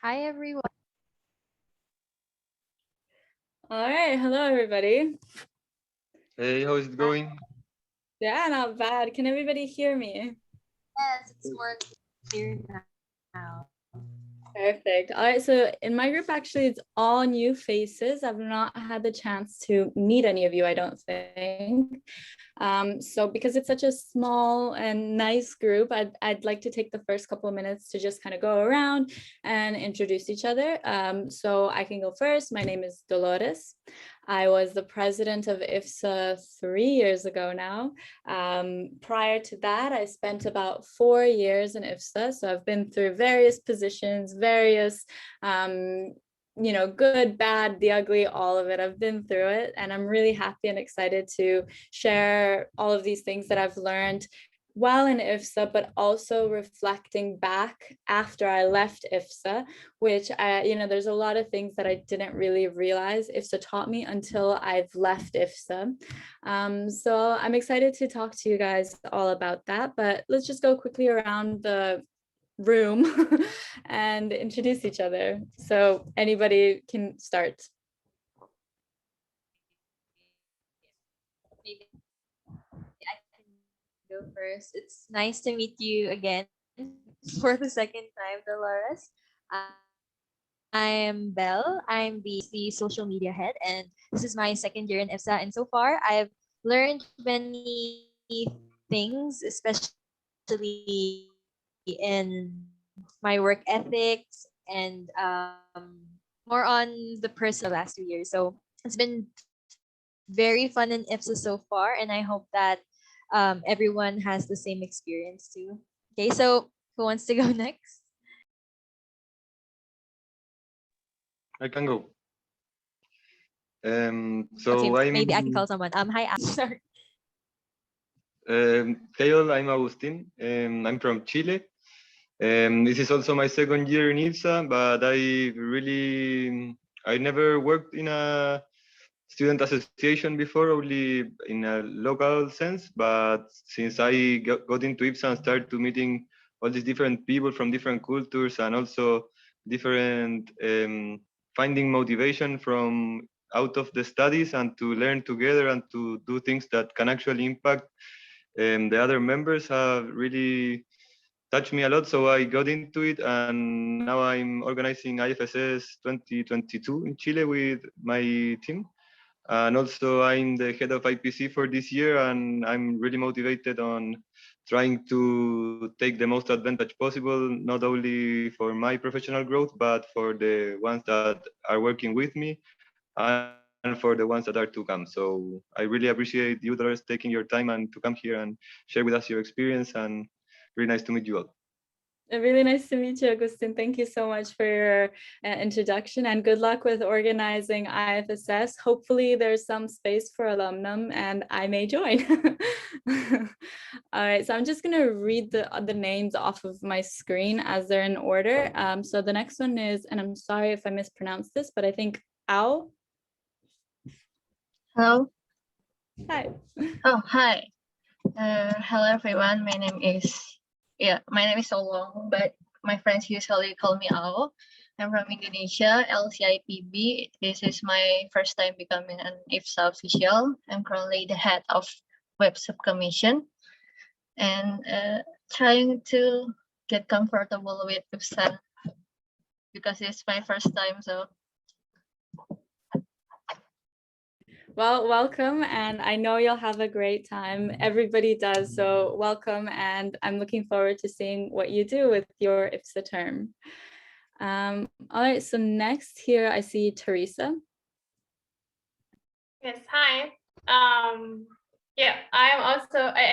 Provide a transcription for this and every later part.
Hi, everyone. All right, hello everybody. Hey, how is it going? Yeah, not bad. Can everybody hear me? Yes, it's more clear now. Perfect. All right, so in my group, actually, it's all new faces. I've not had the chance to meet any of you, I don't think. So because it's such a small and nice group, I'd like to take the first couple of minutes to just kind of go around and introduce each other. So I can go first. My name is Dolores. I was the president of IFSA 3 years ago now. Prior to that, I spent about 4 years in IFSA. So I've been through various positions, various good, bad, the ugly, all of it. I've been through it, and I'm really happy and excited to share all of these things that I've learned while in IFSA, but also reflecting back after I left IFSA, which there's a lot of things that I didn't really realize IFSA taught me until I've left IFSA. So I'm excited to talk to you guys all about that, but let's just go quickly around the room and introduce each other. So anybody can start. Maybe I can go first. It's nice to meet you again for the second time, Dolores. I'm Belle. I'm the social media head, and this is my second year in IFSA. And so far, I've learned many things, especially in my work ethics and more on the personal last 2 years. So it's been very fun in IFSA so far, and I hope that everyone has the same experience too. Okay, so who wants to go next? I can go. Okay, maybe I can call someone. Hi, sorry. Hey all, I'm Agustin. I'm from Chile. This is also my second year in IFSA, but I never worked in a student association before, only in a local sense. But since I got into IFSA and started to meeting all these different people from different cultures and also different finding motivation from out of the studies and to learn together and to do things that can actually impact the other members have really touched me a lot. So I got into it, and now I'm organizing IFSS 2022 in Chile with my team. And also I'm the head of IPC for this year, and I'm really motivated on trying to take the most advantage possible, not only for my professional growth, but for the ones that are working with me and for the ones that are to come. So I really appreciate you, Dolores, taking your time and to come here and share with us your experience, and really nice to meet you all. Really nice to meet you, Agustin. Thank you so much for your introduction, and good luck with organizing IFSS. Hopefully there's some space for alumnum and I may join. All right, so I'm just going to read the names off of my screen as they're in order. So the next one is, and I'm sorry if I mispronounced this, but I think Ao. Hello. Hi. Oh, hi. Hello, everyone. My name is Solong, but my friends usually call me Ao. I'm from Indonesia, LCIPB. This is my first time becoming an IFSA official. I'm currently the head of web subcommission and trying to get comfortable with IFSA because it's my first time. So well, welcome, and I know you'll have a great time. Everybody does, so welcome, and I'm looking forward to seeing what you do with your IFSA term. All right, so next here I see Teresa. Yes, hi. I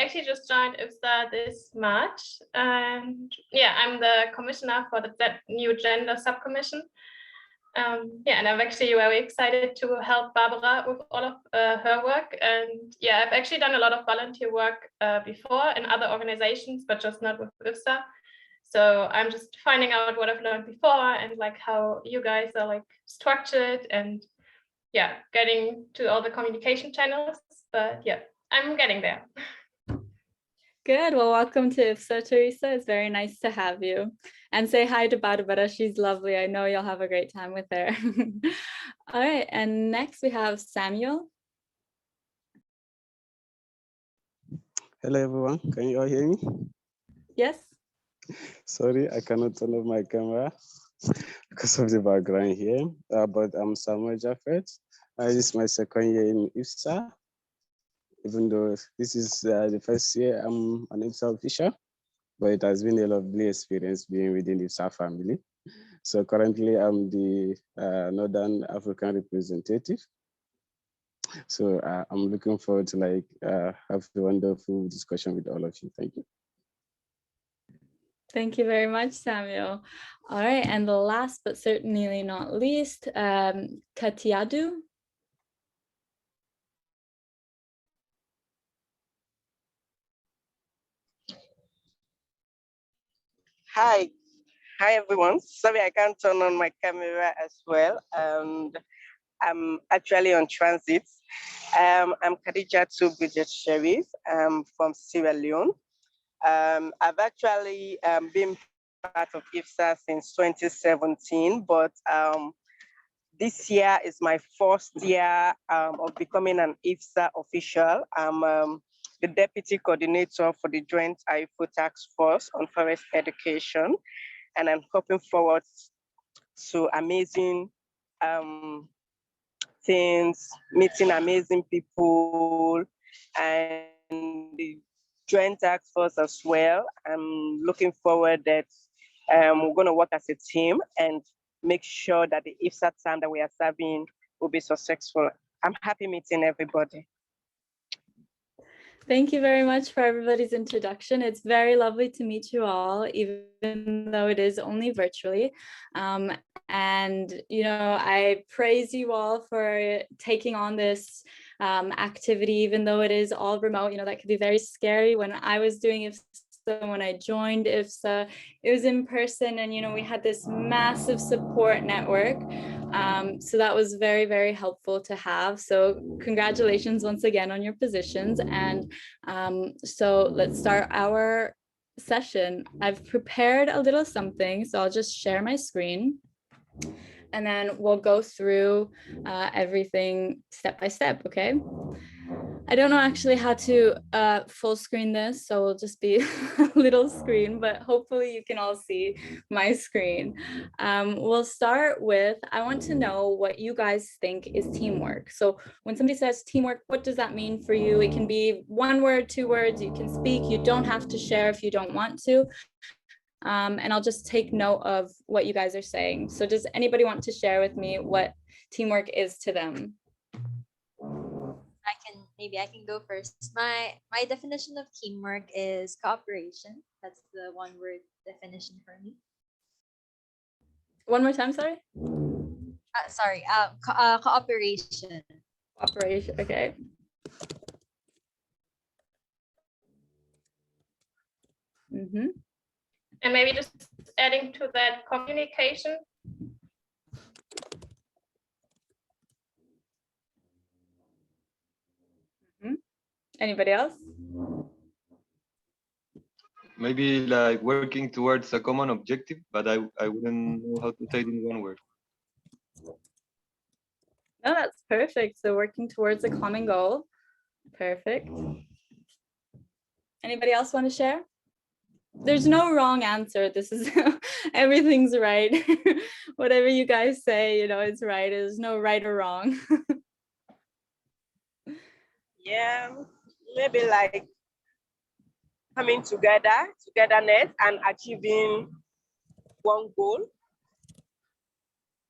actually just joined IFSA this March, and I'm the commissioner for the new gender subcommission. And I'm actually very excited to help Barbara with all of her work. And I've actually done a lot of volunteer work before in other organizations, but just not with IFSA. So I'm just finding out what I've learned before and like how you guys are like structured and getting to all the communication channels. But I'm getting there. Good. Well, welcome to IFSA, Teresa. It's very nice to have you. And say hi to Barbara. She's lovely. I know you'll have a great time with her. All right. And next we have Samuel. Hello, everyone. Can you all hear me? Yes. Sorry, I cannot turn off my camera because of the background here. But I'm Samuel Jaffet. This is my second year in IFSA. Even though this is the first year I'm an IFSA official, but it has been a lovely experience being within the IFSA family. So currently I'm the Northern African representative. So I'm looking forward to have a wonderful discussion with all of you. Thank you. Thank you very much, Samuel. All right, and the last but certainly not least, Katiadu. Hi everyone. Sorry, I can't turn on my camera as well. And I'm actually on transit. I'm Khadija Bridget Sherif. I'm from Sierra Leone. I've actually been part of IFSA since 2017, but this year is my first year of becoming an IFSA official. I'm the Deputy Coordinator for the Joint IFO Task Force on Forest Education, and I'm hoping forward to amazing things, meeting amazing people, and the Joint Task Force as well. I'm looking forward that we're going to work as a team and make sure that the IFSA time that we are serving will be successful. I'm happy meeting everybody. Thank you very much for everybody's introduction. It's very lovely to meet you all, even though it is only virtually. And, you know, I praise you all for taking on this activity, even though it is all remote. You know, that could be very scary. When I was doing IFSA, when I joined IFSA, it was in person, and, you know, we had this massive support network. So that was very, very helpful to have. So congratulations once again on your positions. And so let's start our session. I've prepared a little something, so I'll just share my screen, and then we'll go through everything step by step, okay? I don't know actually how to full screen this, so it'll just be a little screen, but hopefully you can all see my screen. We'll start with, I want to know what you guys think is teamwork. So when somebody says teamwork, what does that mean for you? It can be one word, 2 words, you can speak, you don't have to share if you don't want to. And I'll just take note of what you guys are saying. So does anybody want to share with me what teamwork is to them? Maybe I can go first. My definition of teamwork is cooperation. That's the one word definition for me. One more time, sorry. Cooperation. Cooperation, okay. Mm-hmm. And maybe just adding to that, communication. Anybody else? Maybe like working towards a common objective, but I wouldn't know how to say it in one word. No, that's perfect. So working towards a common goal. Perfect. Anybody else want to share? There's no wrong answer. This is everything's right. Whatever you guys say, you know, it's right. There's no right or wrong. Yeah, maybe like coming together, togetherness, and achieving one goal.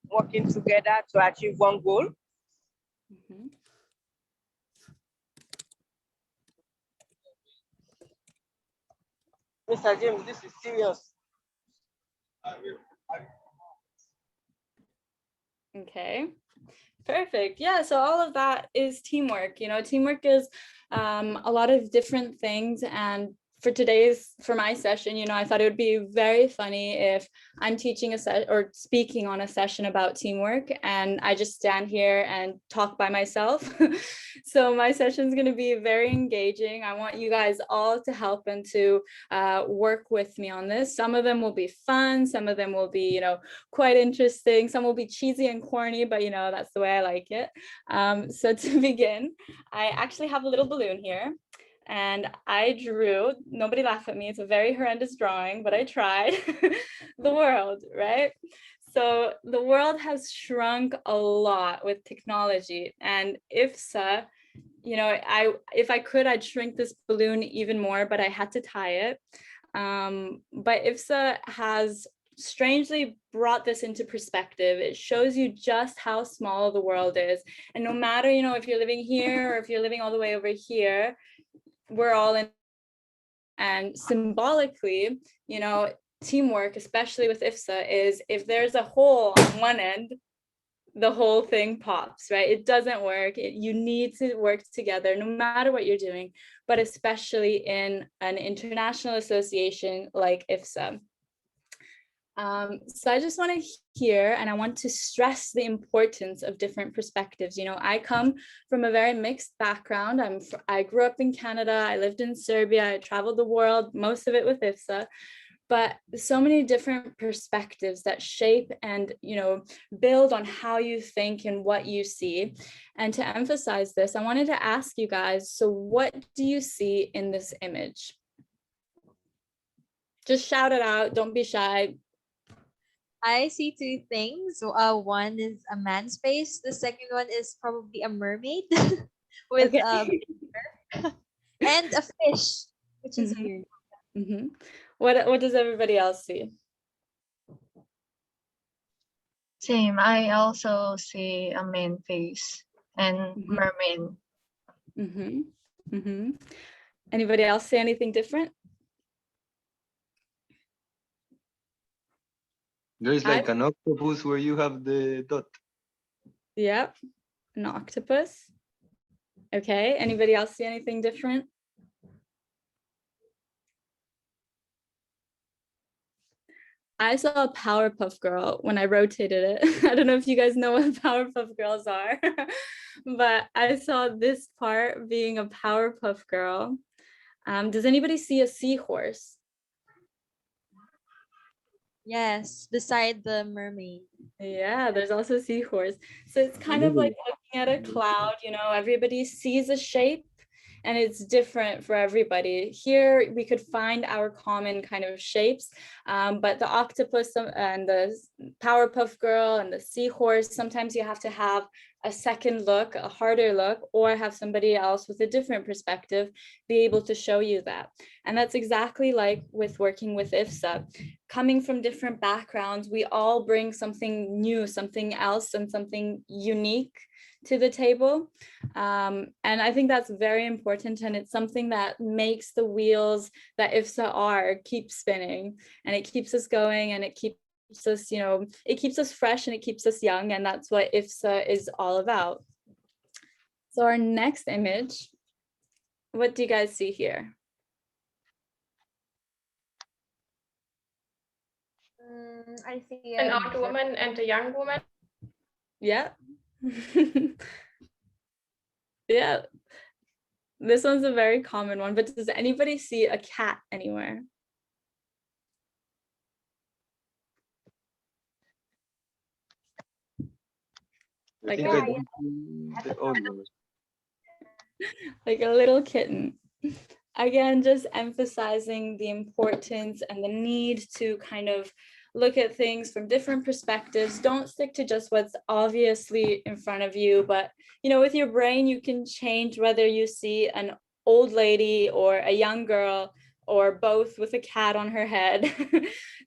Working together to achieve one goal. Mm-hmm. Mr. James, this is serious. Okay, perfect. Yeah, so all of that is teamwork. You know, teamwork is a lot of different things, and for my session, you know, I thought it would be very funny if I'm teaching or speaking on a session about teamwork and I just stand here and talk by myself. So my session is going to be very engaging. I want you guys all to help and to work with me on this. Some of them will be fun. Some of them will be, you know, quite interesting. Some will be cheesy and corny, but you know, that's the way I like it. So to begin, I actually have a little balloon here. And I drew, nobody laugh at me, it's a very horrendous drawing, but I tried, the world, right? So the world has shrunk a lot with technology, and IFSA, you know, if I could, I'd shrink this balloon even more, but I had to tie it. But IFSA has strangely brought this into perspective. It shows you just how small the world is. And no matter, you know, if you're living here or if you're living all the way over here, we're all in. And symbolically, you know, teamwork, especially with IFSA, is if there's a hole on one end, the whole thing pops, right? It doesn't work. You need to work together no matter what you're doing, but especially in an international association like IFSA. So I just want to hear, and I want to stress the importance of different perspectives. You know, I come from a very mixed background. I grew up in Canada. I lived in Serbia. I traveled the world, most of it with IFSA, but so many different perspectives that shape and, you know, build on how you think and what you see. And to emphasize this, I wanted to ask you guys, so what do you see in this image? Just shout it out. Don't be shy. I see two things. One is a man's face. The second one is probably a mermaid with Okay. and a fish, which is weird. Mm-hmm. What does everybody else see? Same. I also see a man face and mermaid. Mm-hmm. Mm-hmm. Anybody else see anything different? There's like an octopus where you have the dot. Yep, an octopus. Okay, anybody else see anything different? I saw a Powerpuff Girl when I rotated it. I don't know if you guys know what Powerpuff Girls are, but I saw this part being a Powerpuff Girl. Does anybody see a seahorse? Yes, beside the mermaid. Yeah, there's also a seahorse. So it's kind of like looking at a cloud, you know, everybody sees a shape and it's different for everybody. Here we could find our common kind of shapes, but the octopus and the Powerpuff Girl and the seahorse, sometimes you have to have a second look, a harder look, or have somebody else with a different perspective be able to show you that. And that's exactly like with working with IFSA. Coming from different backgrounds, we all bring something new, something else, and something unique to the table. And I think that's very important. And it's something that makes the wheels that IFSA are keep spinning, and it keeps us going, and it keeps us, you know, it keeps us fresh and it keeps us young. And that's what IFSA is all about. So our next image, what do you guys see here? I see An old woman and a young woman. Yeah. Yeah. This one's a very common one, but does anybody see a cat anywhere? Like like a little kitten. Again, just emphasizing the importance and the need to kind of look at things from different perspectives. Don't stick to just what's obviously in front of you, but you know, with your brain, you can change whether you see an old lady or a young girl or both with a cat on her head.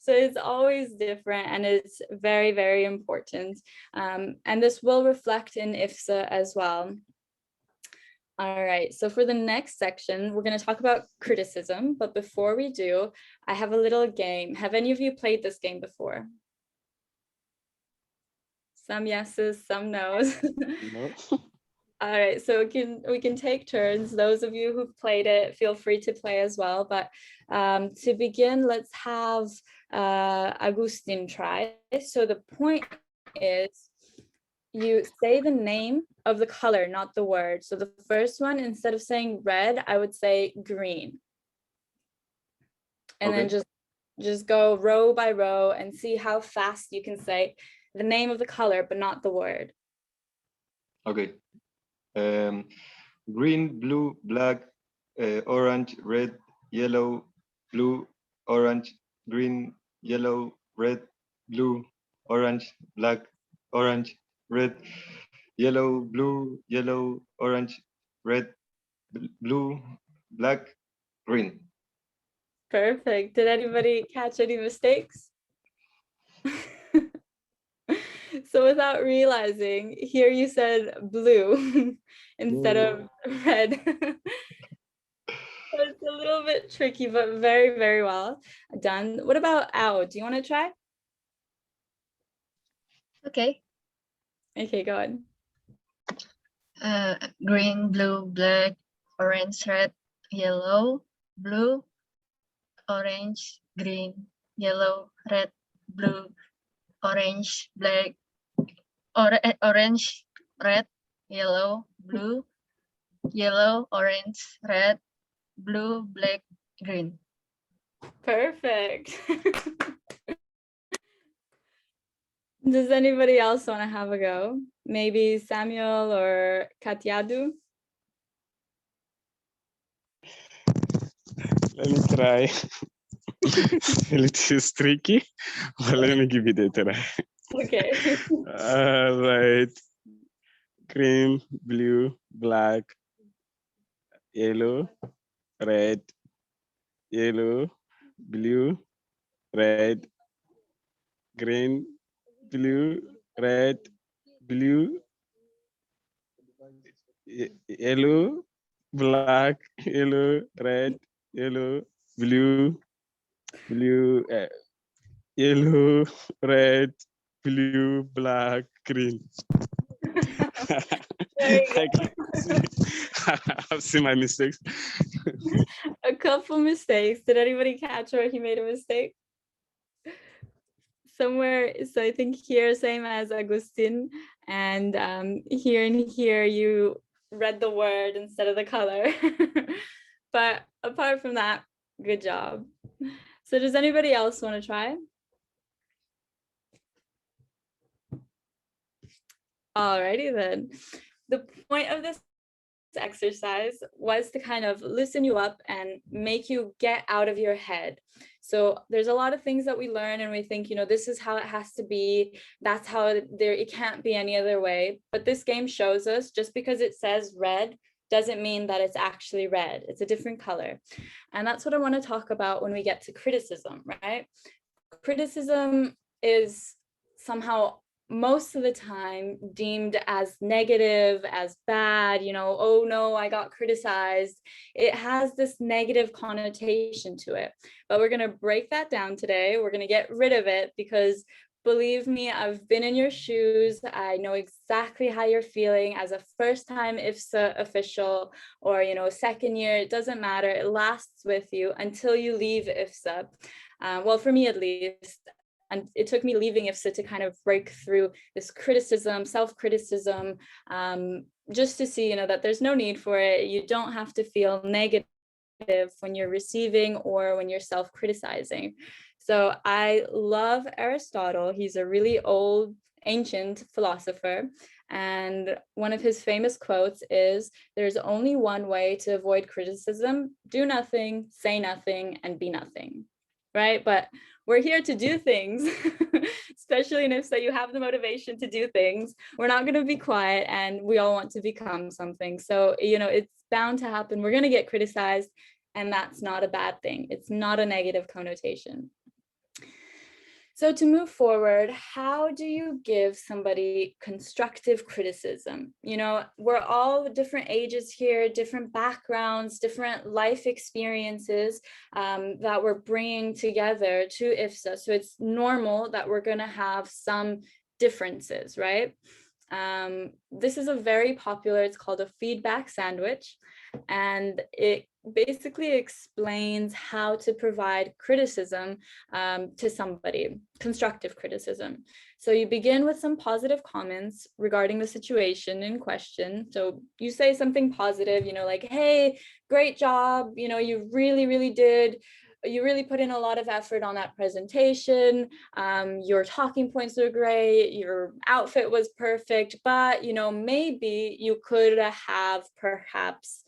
So it's always different, and it's very, very important. And this will reflect in IFSA as well. All right, so for the next section, we're going to talk about criticism. But before we do, I have a little game. Have any of you played this game before? Some yeses, some no's. No. All right, so we can take turns. Those of you who've played it, feel free to play as well. But to begin, let's have Agustin try. So the point is you say the name of the color, not the word. So the first one, instead of saying red, I would say green. And then just go row by row and see how fast you can say the name of the color, but not the word. Okay. Green, blue, black, orange, red, yellow, blue, orange, green, yellow, red, blue, orange, black, orange, red, yellow, blue, yellow, orange, red, blue, black, green. Perfect. Did anybody catch any mistakes? So without realizing, here you said blue instead of red. So it's a little bit tricky, but very, very well done. What about Ao? Do you want to try? Okay. Okay, go on. Green, blue, black, orange, red, yellow, blue, orange, green, yellow, red, blue, orange, black, orange, red, yellow, blue, yellow, orange, red, blue, black, green. Perfect. Does anybody else want to have a go? Maybe Samuel or Katyadu? Let me try. It is tricky, but let me give it a try. Okay. Right. Green, blue, black, yellow, red, yellow, blue, red, green, blue, red, blue, yellow, black, yellow, red, yellow, blue, blue, yellow, red, blue, black, green. I've seen my mistakes. A couple mistakes. Did anybody catch where he made a mistake? Somewhere, so I think here, same as Agustin, and here and here you read the word instead of the color. But apart from that, good job. So does anybody else want to try? Alrighty then. The point of this exercise was to kind of loosen you up and make you get out of your head. So there's a lot of things that we learn and we think, you know, this is how it has to be. That's how it can't be any other way. But this game shows us just because it says red doesn't mean that it's actually red. It's a different color. And that's what I want to talk about when we get to criticism, right? Criticism is somehow most of the time deemed as negative, as bad, you know, oh no, I got criticized. It has this negative connotation to it, but we're going to break that down today. We're going to get rid of it because believe me, I've been in your shoes. I know exactly how you're feeling as a first-time IFSA official or, you know, second year. It doesn't matter. It lasts with you until you leave IFSA. Well, for me at least. And it took me leaving IFSA to kind of break through this criticism, self-criticism, just to see, you know, that there's no need for it. You don't have to feel negative when you're receiving or when you're self-criticizing. So I love Aristotle. He's a really old, ancient philosopher. And one of his famous quotes is, there's only one way to avoid criticism: do nothing, say nothing, and be nothing. Right? But we're here to do things, especially in IFSA, you have the motivation to do things. We're not going to be quiet and we all want to become something. So, you know, it's bound to happen. We're going to get criticized and that's not a bad thing. It's not a negative connotation. So to move forward, how do you give somebody constructive criticism? You know, we're all different ages here, different backgrounds, different life experiences that we're bringing together to IFSA. So it's normal that we're going to have some differences, right? This is a very popular, it's called a feedback sandwich, and it basically explains how to provide criticism to somebody, constructive criticism. So you begin with some positive comments regarding the situation in question. So you say something positive, you know, like, hey, great job, you know, you really put in a lot of effort on that presentation. Your talking points are great. Your outfit was perfect, but, you know, maybe you could have perhaps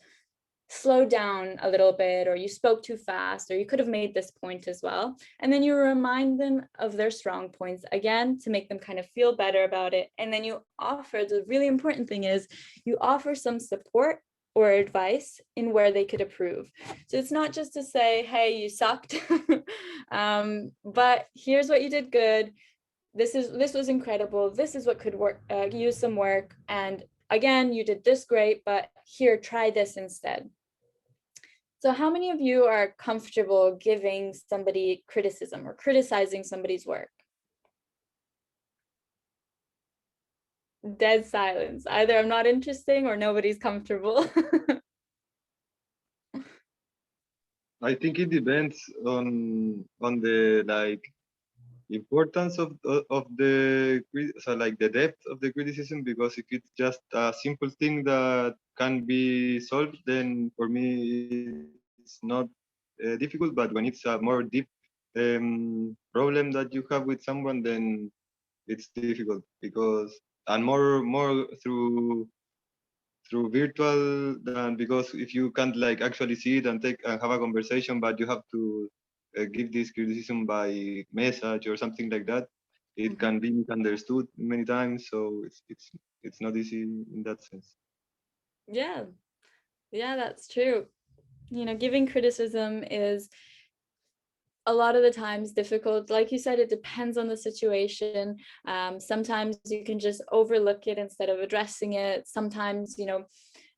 slowed down a little bit, or you spoke too fast, or you could have made this point as well. And then you remind them of their strong points again to make them kind of feel better about it. And then you offer, the really important thing is you offer some support or advice in where they could improve. So it's not just to say, hey, you sucked, but here's what you did good. This was incredible. This is what could work, use some work. And again, you did this great, but here, try this instead. So how many of you are comfortable giving somebody criticism or criticizing somebody's work? Dead silence. Either I'm not interesting or nobody's comfortable. I think it depends on the like importance of the so like the depth of the criticism, because if it's just a simple thing that can be solved, then for me it's not difficult. But when it's a more deep problem that you have with someone, then it's difficult, because and more through virtual than, because if you can't like actually see it and have a conversation, but you have to give this criticism by message or something like that, it can be misunderstood many times. So it's not easy in that sense. Yeah, that's true. You know, giving criticism is a lot of the times difficult. Like you said, it depends on the situation. Sometimes you can just overlook it instead of addressing it. Sometimes, you know,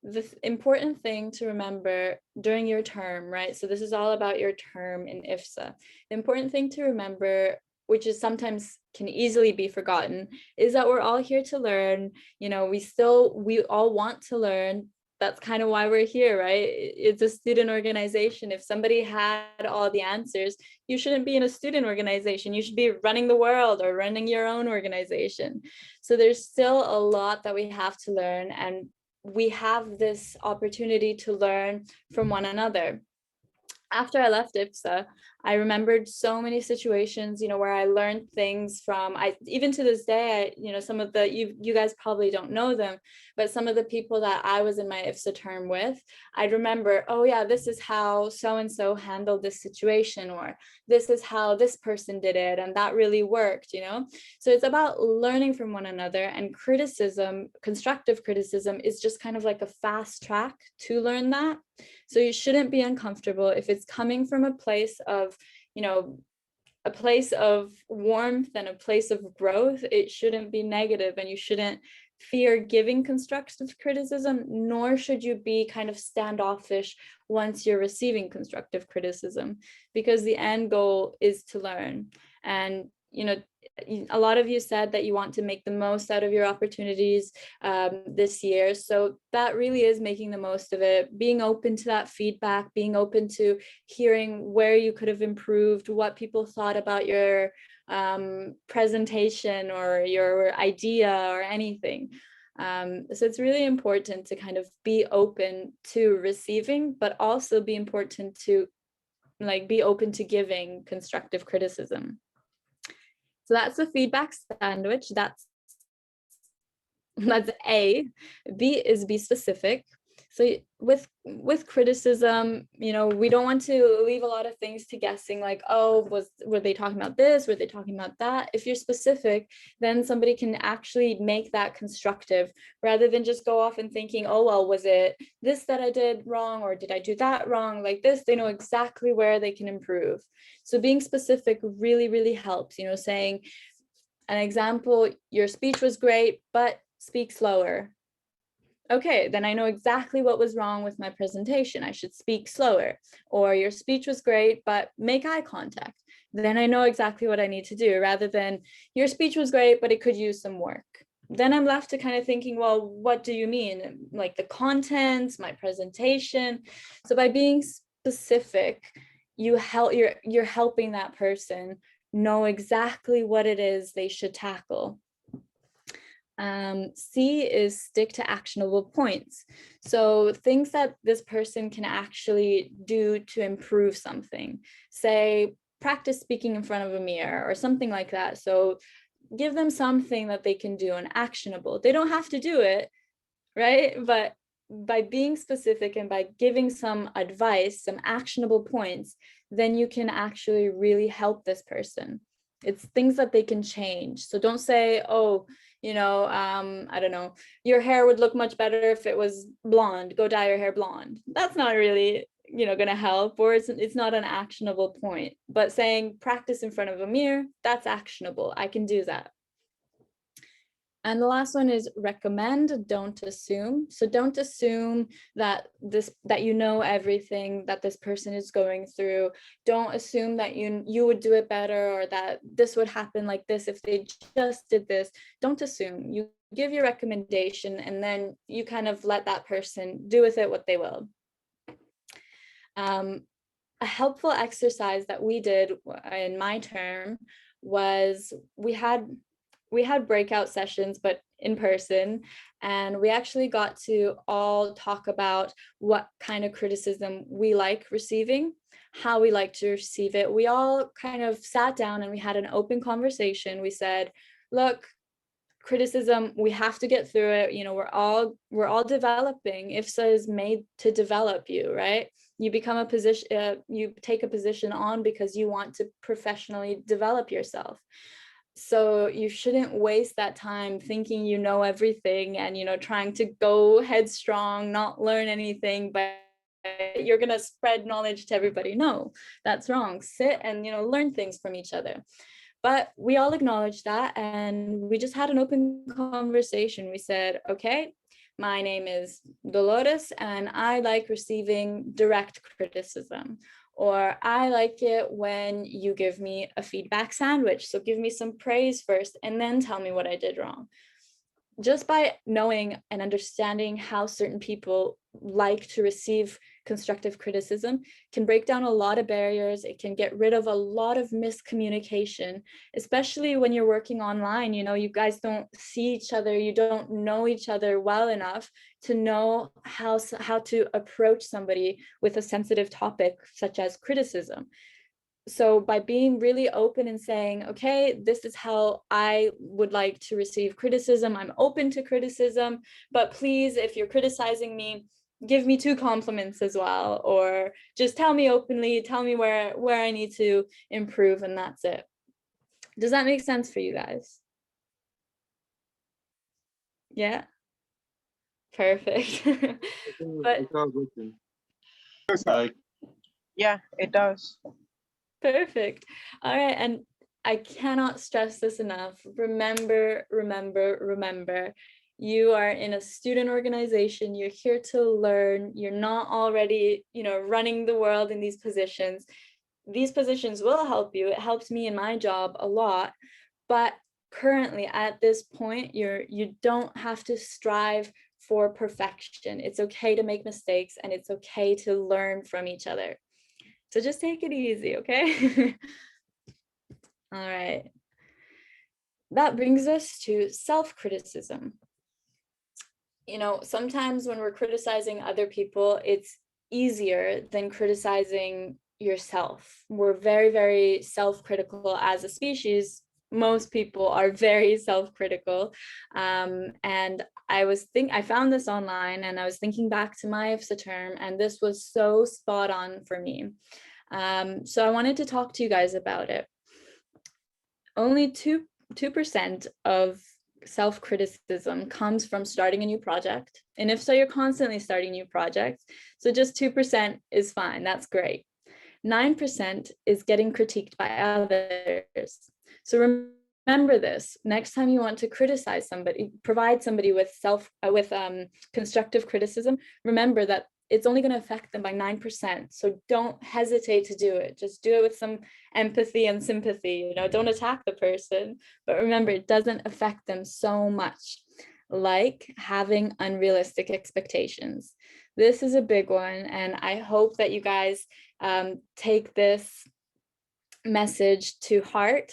the important thing to remember during your term, right? So this is all about your term in IFSA. The important thing to remember, which is sometimes can easily be forgotten, is that we're all here to learn. You know, we all want to learn. That's kind of why we're here, right? It's a student organization. If somebody had all the answers, you shouldn't be in a student organization. You should be running the world or running your own organization. So there's still a lot that we have to learn, and we have this opportunity to learn from one another. After I left IFSA, I remembered so many situations, you know, where I learned things from, even to this day, you know, some of the, you guys probably don't know them, but some of the people that I was in my IFSA term with, I'd remember, oh yeah, this is how so-and-so handled this situation, or this is how this person did it, and that really worked, you know? So it's about learning from one another, and criticism, constructive criticism, is just kind of like a fast track to learn that. So you shouldn't be uncomfortable if it's coming from a place of, you know, a place of warmth and a place of growth. It shouldn't be negative, and you shouldn't fear giving constructive criticism, nor should you be kind of standoffish once you're receiving constructive criticism, because the end goal is to learn. And, you know, a lot of you said that you want to make the most out of your opportunities this year. So that really is making the most of it, being open to that feedback, being open to hearing where you could have improved, what people thought about your presentation or your idea or anything. So it's really important to kind of be open to receiving, but also be important to be open to giving constructive criticism. So that's the feedback sandwich. That's A. B is be specific. So with criticism, you know, we don't want to leave a lot of things to guessing, like, oh, were they talking about this? Were they talking about that? If you're specific, then somebody can actually make that constructive, rather than just go off and thinking, oh, well, was it this that I did wrong, or did I do that wrong? Like this, they know exactly where they can improve. So being specific really, really helps, you know, saying an example, your speech was great, but speak slower. Okay, then I know exactly what was wrong with my presentation. I should speak slower. Or your speech was great, but make eye contact. Then I know exactly what I need to do, rather than your speech was great, but it could use some work. then I'm left to kind of thinking, well, what do you mean? Like the contents, my presentation. So by being specific, you're helping that person know exactly what it is they should tackle. C is stick to actionable points. So things that this person can actually do to improve something. Say, practice speaking in front of a mirror or something like that. So give them something that they can do and actionable. They don't have to do it, right? But by being specific and by giving some advice, some actionable points, then you can actually really help this person. It's things that they can change. So don't say, oh, you know, I don't know, your hair would look much better if it was blonde, go dye your hair blonde. That's not really, you know, going to help, or it's not an actionable point. But saying practice in front of a mirror, that's actionable. I can do that. And the last one is recommend, don't assume. So don't assume that you know everything that this person is going through. Don't assume that you would do it better, or that this would happen like this if they just did this. Don't assume. You give your recommendation and then you kind of let that person do with it what they will. A helpful exercise that we did in my term was we had breakout sessions, but in person, and we actually got to all talk about what kind of criticism we like receiving, how we like to receive it. We all kind of sat down and we had an open conversation. We said, look, criticism, we have to get through it. You know, we're all developing. IFSA is made to develop you, right? You become a position, you take a position on because you want to professionally develop yourself. So you shouldn't waste that time thinking you know everything and, you know, trying to go headstrong, not learn anything, but you're going to spread knowledge to everybody. No, that's wrong. Sit and, you know, learn things from each other. But we all acknowledged that, and we just had an open conversation. We said, okay, my name is Dolores and I like receiving direct criticism. Or I like it when you give me a feedback sandwich. So give me some praise first and then tell me what I did wrong. Just by knowing and understanding how certain people like to receive constructive criticism can break down a lot of barriers. It can get rid of a lot of miscommunication, especially when you're working online. You know, you guys don't see each other, you don't know each other well enough to know how to approach somebody with a sensitive topic such as criticism. So by being really open and saying, okay, this is how I would like to receive criticism. I'm open to criticism, but please, if you're criticizing me, give me 2 compliments as well, or just tell me openly, tell me where I need to improve, and that's it. Does that make sense for you guys? Yeah. Perfect. But yeah, it does. Perfect. All right. And I cannot stress this enough. Remember, you are in a student organization. You're here to learn. You're not already, you know, running the world in these positions. These positions will help you. It helps me in my job a lot. But currently at this point, you don't have to strive for perfection. It's okay to make mistakes, and it's okay to learn from each other. So just take it easy, okay? All right. That brings us to self-criticism. You know, sometimes when we're criticizing other people, it's easier than criticizing yourself. We're very, very self-critical as a species. Most people are very self-critical. And I found this online, and I was thinking back to my IFSA term, and this was so spot on for me. So I wanted to talk to you guys about it. Only 2% of self-criticism comes from starting a new project. And if so, you're constantly starting new projects. So just 2% is fine. That's great. 9% is getting critiqued by others. So remember this. Next time you want to criticize somebody, provide somebody with constructive criticism, remember that it's only going to affect them by 9%. So don't hesitate to do it. Just do it with some empathy and sympathy, don't attack the person, but remember, it doesn't affect them so much. Like having unrealistic expectations. This is a big one, and I hope that you guys take this message to heart.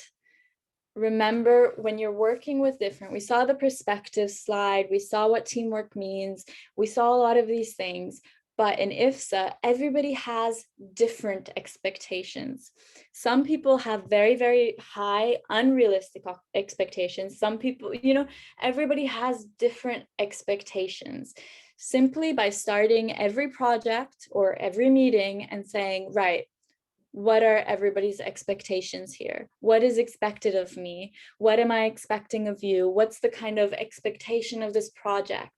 Remember, when you're working with different, we saw the perspective slide, we saw what teamwork means, we saw a lot of these things, but in IFSA, everybody has different expectations. Some people have very, very high, unrealistic expectations. Some people, everybody has different expectations. Simply by starting every project or every meeting and saying, right, what are everybody's expectations here? What is expected of me? What am I expecting of you? What's the kind of expectation of this project?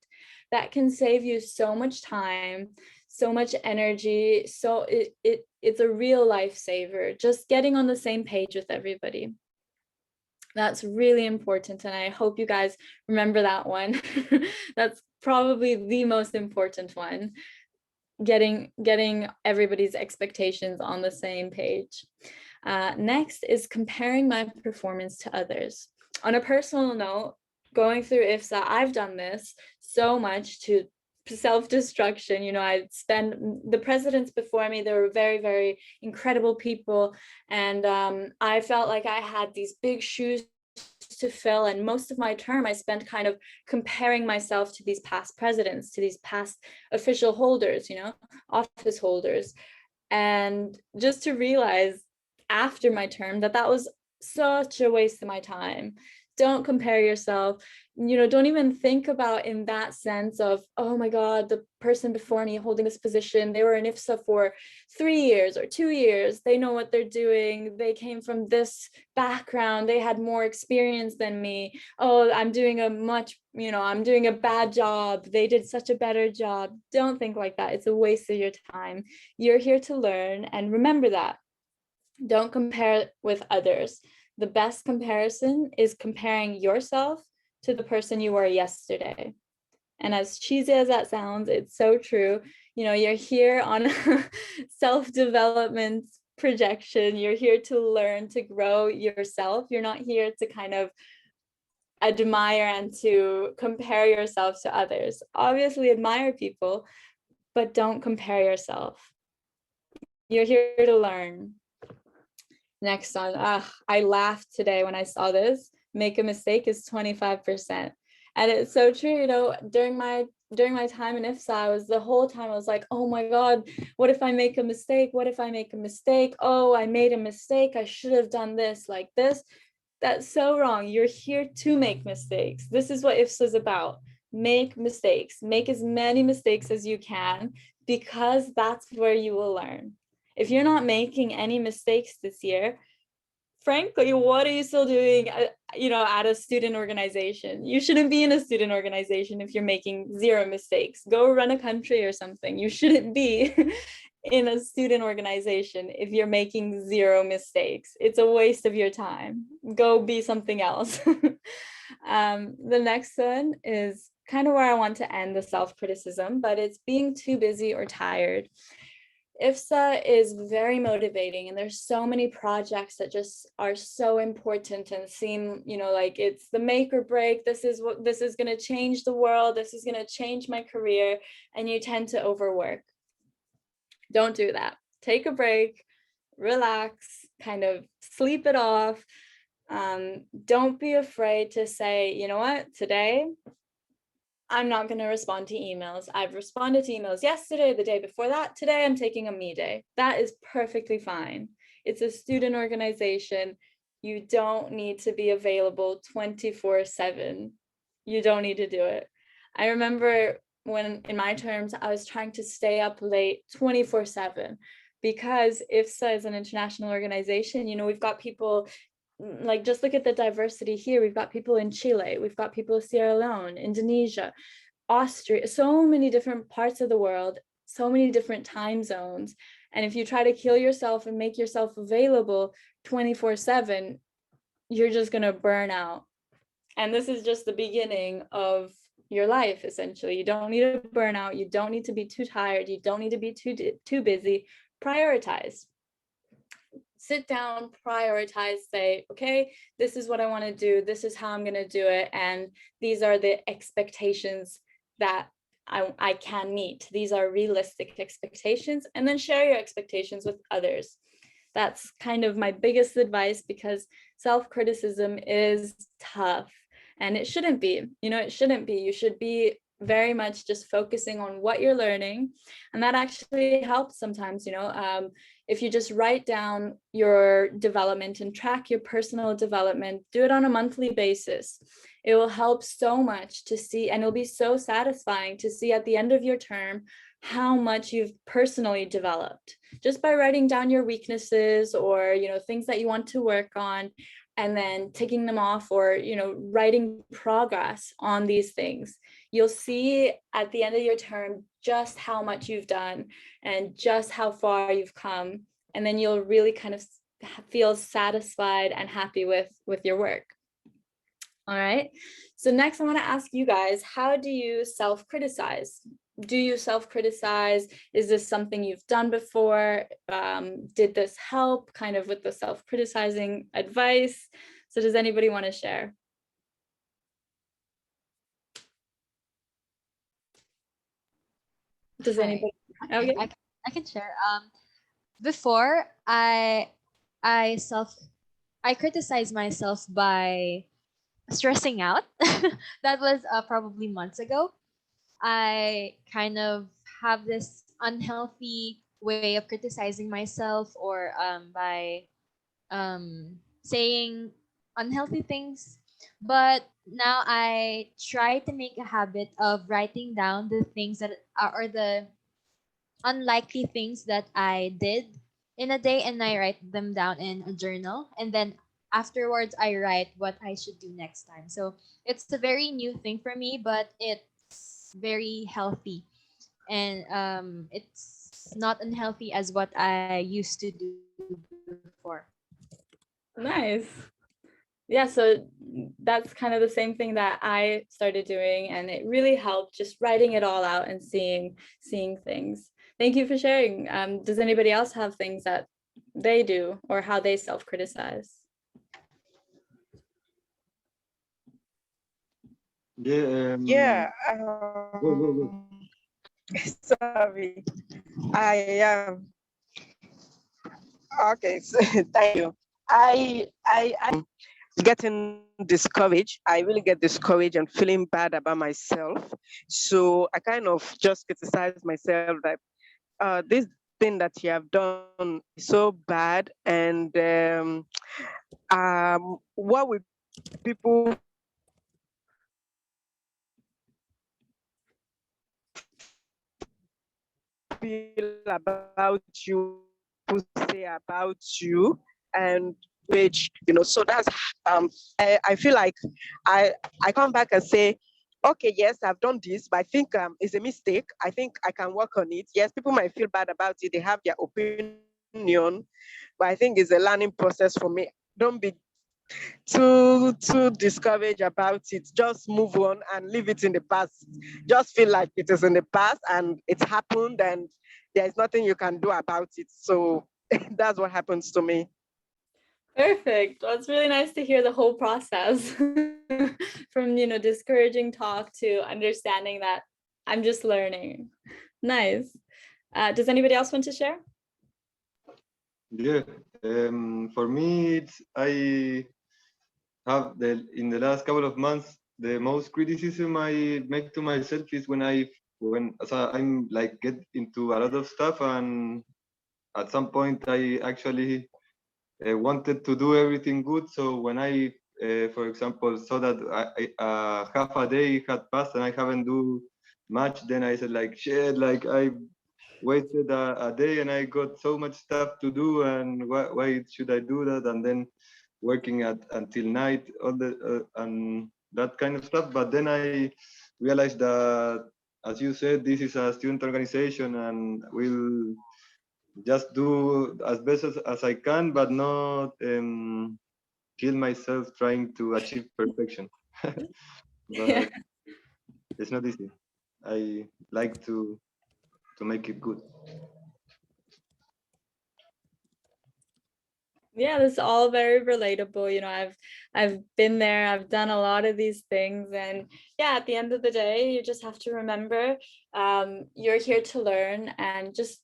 That can save you so much time, so much energy. So it's a real lifesaver, just getting on the same page with everybody. That's really important, and I hope you guys remember that one. That's probably the most important one. Getting everybody's expectations on the same page. Next is comparing my performance to others. On a personal note, going through IFSA, I've done this so much to self-destruction. I spend the presidents before me, they were very, very incredible people, and I felt like I had these big shoes to fill, and most of my term I spent kind of comparing myself to these past presidents, to these past official holders, office holders, and just to realize after my term that was such a waste of my time. Don't compare yourself. Don't even think about in that sense of, oh my God, the person before me holding this position, they were in IFSA for 3 years or 2 years. They know what they're doing. They came from this background. They had more experience than me. Oh, I'm doing I'm doing a bad job. They did such a better job. Don't think like that. It's a waste of your time. You're here to learn, and remember that. Don't compare with others. The best comparison is comparing yourself to the person you were yesterday. And as cheesy as that sounds, it's so true. You're here on a self-development projection. You're here to learn, to grow yourself. You're not here to kind of admire and to compare yourself to others. Obviously admire people, but don't compare yourself. You're here to learn. Next one. I laughed today when I saw this. Make a mistake is 25%. And it's so true, during my time in IFSA, I was like, oh my God, what if I make a mistake? What if I make a mistake? Oh, I made a mistake. I should have done this like this. That's so wrong. You're here to make mistakes. This is what IFSA is about. Make mistakes. Make as many mistakes as you can, because that's where you will learn. If you're not making any mistakes this year, frankly, what are you still doing, at a student organization? You shouldn't be in a student organization if you're making 0 mistakes. Go run a country or something. You shouldn't be in a student organization if you're making 0 mistakes. It's a waste of your time. Go be something else. The next one is kind of where I want to end the self-criticism, but it's being too busy or tired. IFSA is very motivating, and there's so many projects that just are so important and seem, like it's the make or break. This is going to change the world. This is going to change my career. And you tend to overwork. Don't do that. Take a break, relax, kind of sleep it off. Don't be afraid to say, you know what, today I'm not going to respond to emails. I've responded to emails yesterday, the day before that. Today, I'm taking a me day. That is perfectly fine. It's a student organization. You don't need to be available 24/7. You don't need to do it. I remember when in my terms, I was trying to stay up late 24/7 because IFSA is an international organization. We've got people, like, just look at the diversity here. We've got people in Chile, we've got people in Sierra Leone, Indonesia, Austria, so many different parts of the world, so many different time zones. And if you try to kill yourself and make yourself available 24/7, you're just going to burn out. And this is just the beginning of your life, essentially. You don't need to burn out. You don't need to be too tired. You don't need to be too busy. Prioritize. Sit down, prioritize, say, okay, this is what I want to do. This is how I'm going to do it. And these are the expectations that I can meet. These are realistic expectations. And then share your expectations with others. That's kind of my biggest advice, because self-criticism is tough, and it shouldn't be. It shouldn't be. You should be very much just focusing on what you're learning, and that actually helps sometimes. If you just write down your development and track your personal development, do it on a monthly basis. It will help so much to see, and it'll be so satisfying to see at the end of your term how much you've personally developed, just by writing down your weaknesses or things that you want to work on, and then ticking them off, or writing progress on these things. You'll see at the end of your term just how much you've done and just how far you've come, and then you'll really kind of feel satisfied and happy with your work. All right, so next I want to ask you guys, how do you self-criticize? Do you self-criticize? Is this something you've done before? Did this help kind of with the self-criticizing advice? So does anybody want to share? Does anybody? Okay. I can share. Before I criticize myself by stressing out. That was probably months ago. I kind of have this unhealthy way of criticizing myself, or by saying unhealthy things. But now I try to make a habit of writing down the things that are, or the unlikely things that I did in a day, and I write them down in a journal, and then afterwards I write what I should do next time. So it's a very new thing for me, but it's very healthy, and it's not unhealthy as what I used to do before. Nice. Yeah, so that's kind of the same thing that I started doing, and it really helped, just writing it all out and seeing things. Thank you for sharing. Does anybody else have things that they do, or how they self-criticize? Yeah. Go. Sorry. I am okay. So, thank you. I'm getting discouraged. I really get discouraged and feeling bad about myself. So I kind of just criticize myself that this thing that you have done is so bad, and what would people feel about you, people say about you, and which so that's I feel like I come back and say, okay, yes, I've done this, but I think it's a mistake. I think I can work on it. Yes, people might feel bad about it, they have their opinion, but I think it's a learning process for me. Don't be too discouraged about it. Just move on and leave it in the past. Just feel like it is in the past and it's happened, and there's nothing you can do about it. So that's what happens to me. Perfect. Well, it's really nice to hear the whole process from discouraging talk to understanding that I'm just learning. Nice. Does anybody else want to share? Yeah. For me, I have in the last couple of months, the most criticism I make to myself is when I'm like get into a lot of stuff, and at some point I actually wanted to do everything good. So when I, for example, saw that half a day had passed and I haven't do much, then I said like, shit, like I wasted a day and I got so much stuff to do, and why should I do that? And then working until night, all and that kind of stuff. But then I realized that, as you said, this is a student organization, and we'll just do as best as I can, but not kill myself trying to achieve perfection. But, It's not easy. I like to make it good. Yeah, this is all very relatable. You know, I've been there, I've done a lot of these things, and yeah, at the end of the day, you just have to remember you're here to learn, and just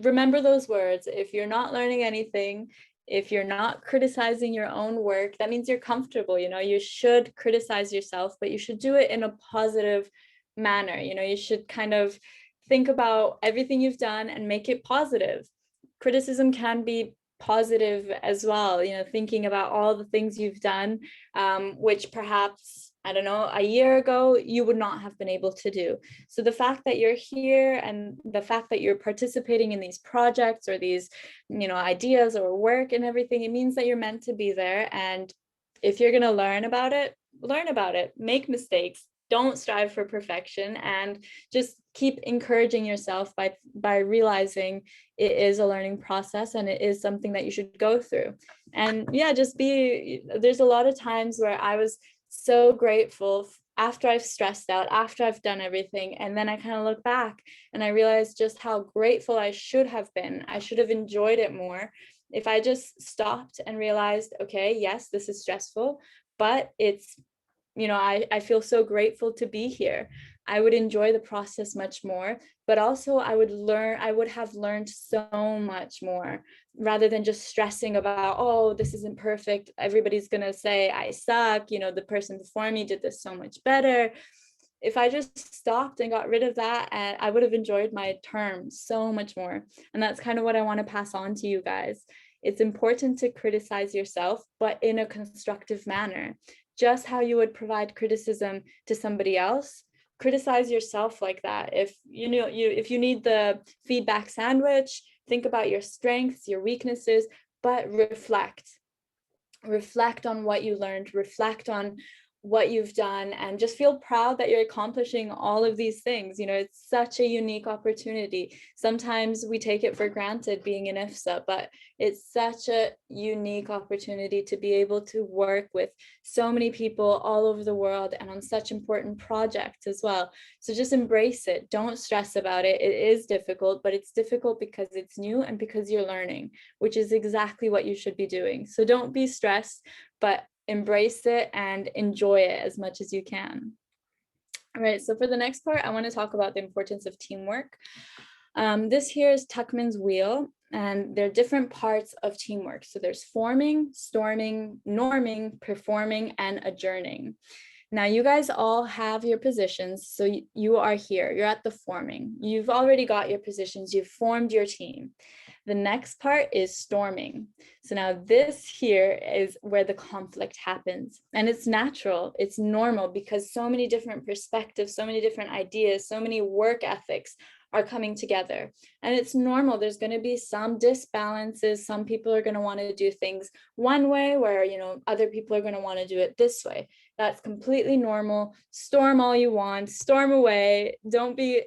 remember those words. If you're not learning anything, if you're not criticizing your own work, that means you're comfortable. You know, you should criticize yourself, but you should do it in a positive manner. You know, you should kind of think about everything you've done and make it positive. Criticism can be positive as well, you know, thinking about all the things you've done, which perhaps, I don't know, a year ago you would not have been able to do. So the fact that you're here and the fact that you're participating in these projects or these, you know, ideas or work and everything, it means that you're meant to be there. And if you're going to learn about it, make mistakes, don't strive for perfection, and just keep encouraging yourself by realizing it is a learning process and it is something that you should go through. And yeah, there's a lot of times where I was so grateful after I've stressed out, after I've done everything, and then I kind of look back and I realized just how grateful I should have been. I should have enjoyed it more if I just stopped and realized, okay, yes, this is stressful, but it's, you know, I feel so grateful to be here. I would enjoy the process much more, but also I would have learned so much more rather than just stressing about, oh, this isn't perfect, everybody's gonna say I suck, you know, the person before me did this so much better. If I just stopped and got rid of that, I would have enjoyed my term so much more. And that's kind of what I want to pass on to you guys. It's important to criticize yourself, but in a constructive manner. Just how you would provide criticism to somebody else, criticize yourself like that. If you need the feedback sandwich, think about your strengths, your weaknesses, but reflect on what you learned, reflect on what you've done, and just feel proud that you're accomplishing all of these things. You know, it's such a unique opportunity. Sometimes we take it for granted being in IFSA, but it's such a unique opportunity to be able to work with so many people all over the world and on such important projects as well. So just embrace it. Don't stress about it. It is difficult, but it's difficult because it's new and because you're learning, which is exactly what you should be doing. So don't be stressed, but embrace it and enjoy it as much as you can. All right, so for the next part, I want to talk about the importance of teamwork. This here is Tuckman's wheel, and there are different parts of teamwork. So there's forming, storming, norming, performing, and adjourning. Now you guys all have your positions, so you are here, you're at the forming. You've already got your positions, you've formed your team. The next part is storming. So now this here is where the conflict happens, and it's natural, it's normal, because so many different perspectives, so many different ideas, so many work ethics are coming together, and it's normal. There's going to be some disbalances. Some people are going to want to do things one way, where, you know, other people are going to want to do it this way. That's completely normal. Storm all you want, storm away, don't be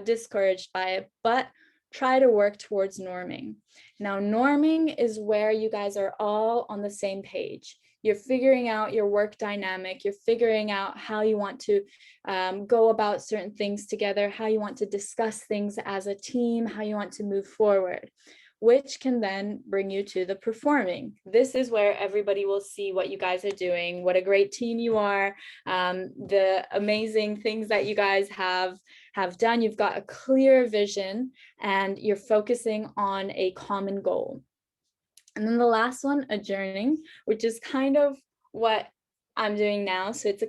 discouraged by it, but try to work towards norming. Now, norming is where you guys are all on the same page. You're figuring out your work dynamic. You're figuring out how you want to go about certain things together, how you want to discuss things as a team, how you want to move forward, which can then bring you to the performing. This is where everybody will see what you guys are doing, what a great team you are, the amazing things that you guys have done. You've got a clear vision and you're focusing on a common goal. And then the last one, adjourning, which is kind of what I'm doing now. So it's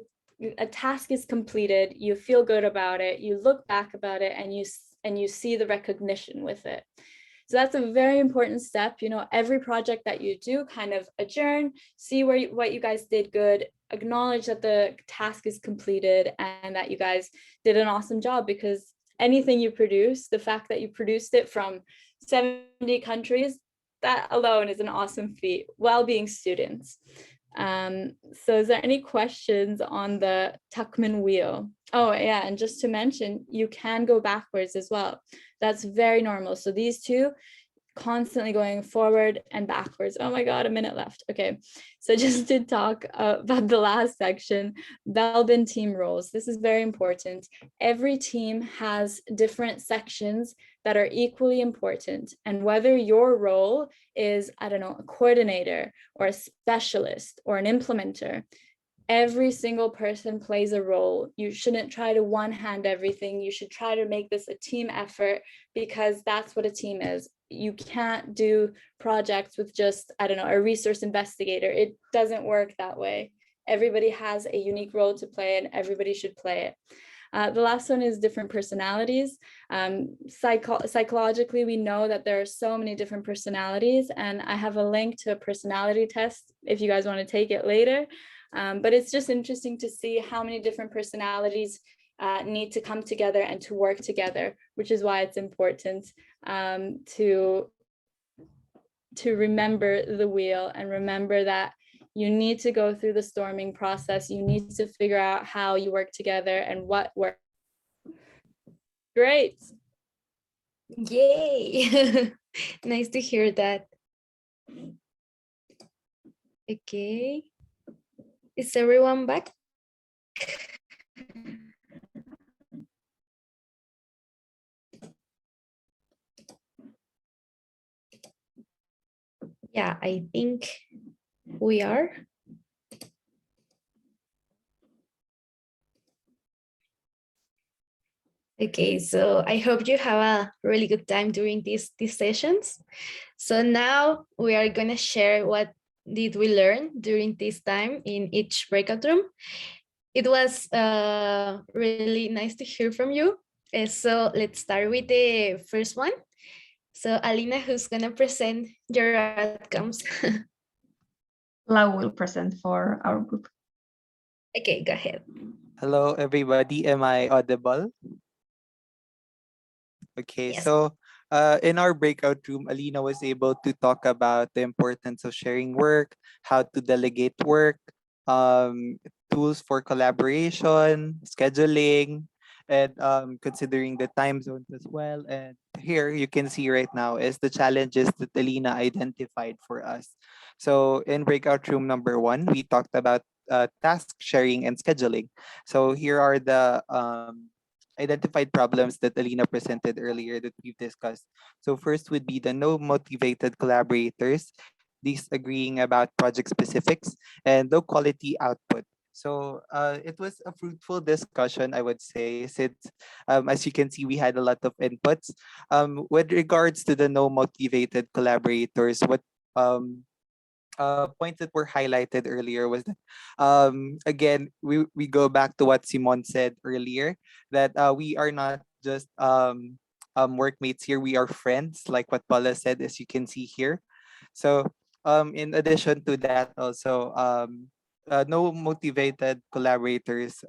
a task is completed, you feel good about it, you look back about it, and you see the recognition with it. So that's a very important step. You know, every project that you do, kind of adjourn, see what you guys did good, acknowledge that the task is completed and that you guys did an awesome job, because anything you produce, the fact that you produced it from 70 countries, that alone is an awesome feat while being students. So is there any questions on the Tuckman wheel? Oh yeah, and just to mention, you can go backwards as well. That's very normal. So these two, constantly going forward and backwards. Oh my God, a minute left. Okay, so just to talk about the last section, Belbin team roles. This is very important. Every team has different sections that are equally important. And whether your role is, I don't know, a coordinator or a specialist or an implementer, every single person plays a role. You shouldn't try to one-hand everything. You should try to make this a team effort, because that's what a team is. You can't do projects with just, I don't know, a resource investigator. It doesn't work that way. Everybody has a unique role to play and everybody should play it. The last one is different personalities. Psychologically, we know that there are so many different personalities, and I have a link to a personality test if you guys want to take it later. But it's just interesting to see how many different personalities need to come together and to work together, which is why it's important to remember the wheel and remember that you need to go through the storming process. You need to figure out how you work together and what works. Great. Yay! Nice to hear that. Okay. Is everyone back? Yeah, I think we are. Okay, so I hope you have a really good time during these sessions. So now we are going to share what did we learn during this time in each breakout room. It was really nice to hear from you. So let's start with the first one. So Alina, who's going to present your outcomes? Lau will present for our group. Okay, go ahead. Hello, everybody. Am I audible? Okay, Yes. so in our breakout room, Alina was able to talk about the importance of sharing work, how to delegate work, tools for collaboration, scheduling, and considering the time zones as well. And here you can see right now is the challenges that Alina identified for us. So in breakout room number 1, we talked about task sharing and scheduling. So here are the identified problems that Alina presented earlier that we've discussed. So first would be the no motivated collaborators, disagreeing about project specifics, and low quality output. So it was a fruitful discussion, I would say, since as you can see, we had a lot of inputs. With regards to the no motivated collaborators, what points that were highlighted earlier was that again we go back to what Simon said earlier, that we are not just workmates here, we are friends, like what Paula said, as you can see here. So in addition to that also, no motivated collaborators